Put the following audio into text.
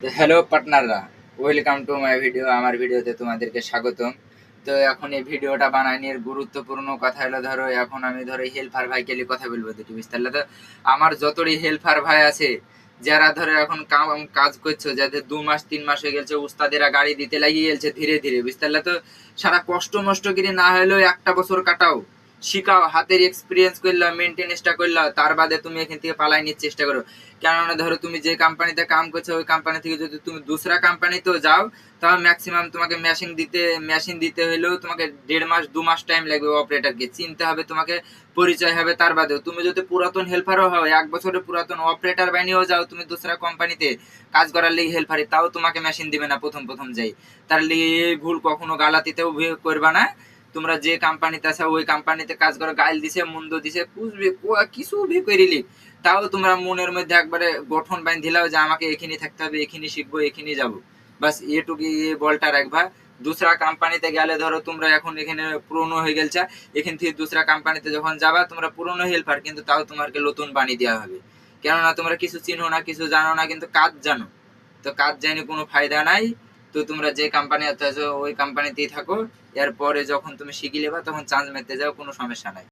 তো হ্যালো পার্টনাররা, welcome to my video. আমার ভিডিওতে তোমাদেরকে স্বাগতম। তো এখন এই ভিডিওটা বানানোর গুরুত্বপূর্ণ কথা হলো, ধরো এখন আমি ধরো হেল্পার ভাইকে নিয়ে কথা বলবো দুটি বিস্তারিত। তো আমার যতই হেল্পার ভাই আছে, যারা ধরো এখন কাজ করছো, যাদের 2 মাস 3 মাস হয়ে গেছে, উস্তাদেরা গাড়ি দিতে লাগিয়ে গেছে ধীরে ধীরে বিস্তারিত। সারা কষ্ট মষ্ট করে না হলেও 1 বছর কাটাও, শিখাও, হাতের এক্সপিরিয়েন্স করলা, মেনটেনেন্সটা করলা, তার বাদে তুমি এখান থেকে পালাই নিতে চেষ্টা করো। কেননা ধরো তুমি যে কোম্পানিতে কাম করছো, ওই কোম্পানি থেকে যদি তুমি দুসরা কোম্পানিতেও যাও, তাও ম্যাক্সিমাম তোমাকে মেশিন দিতে হলেও তোমাকে 1.5 মাস 2 মাস টাইম লাগবে। অপারেটরকে চিনতে হবে, তোমাকে পরিচয় হবে। তার বাদেও তুমি যদি পুরাতন হেল্পারও হও, 1 বছরের পুরাতন অপারেটর বানিয়েও যাও তুমি দুসরা কোম্পানিতে কাজ করার লিগে হেল্পারে, তাও তোমাকে মেশিন দিবে না প্রথম প্রথম যাই। তার লিগে এই ভুল কখনো গালাতিতেও করবা না। তোমরা যে কোম্পানিতে আছো ওই কোম্পানিতে কাজ করো, গাইল দিছে মন্দ দিছে কিছু ভি করিলি, তাও তোমরা মনের মধ্যে একবারে গঠন বাঁধিলাও যে আমাকে এখানে থাকতে হবে, এখানে শিখবো, এখানে যাবো। বাস এটুকু এই বলটা রাখবা। দুসরা কোম্পানিতে গেলে ধরো তোমরা এখন এখানে পুরনো হয়ে গেলছা, এখান থেকে দুসরা কোম্পানিতে যখন যাবা তোমরা পুরনো হেল্পার, কিন্তু তাও তোমাকে নতুন বানিয়ে দেওয়া হবে। কেননা তোমরা কিছু চিনো না, কিছু জানো না, কিন্তু কাজ জানো। তো কাজ জানি কোনো ফায়দা নাই। তো তোমরা যে কোম্পানি আছো ওই কোম্পানিতেই থাকো। এরপরে যখন তুমি শিখে নেবা তখন চান্স মেরতে যাও, কোনো সমস্যা নাই।